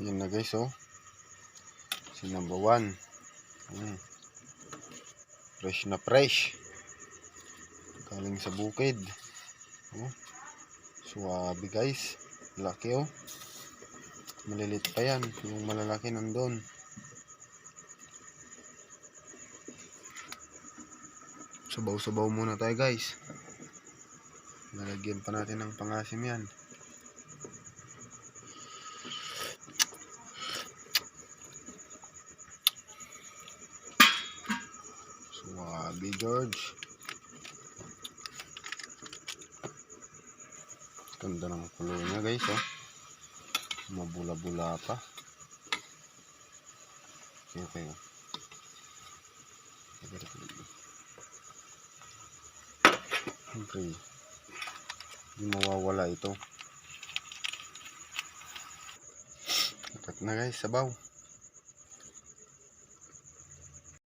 Yan na guys, oh. Si number 1. Fresh na fresh. Galing sa bukid. Oh. Suwabe guys. Laki, oh. Malilit pa yan. Yung malalaki nandun. Sabaw-sabaw muna tayo guys. Nalagyan pa natin ng pangasim yan. Suwabe George. Ganda ng kulay niya guys, oh. Mabula-bula pa. Okay. Siyempre, hindi mawawala ito. Tatat na guys, sabaw.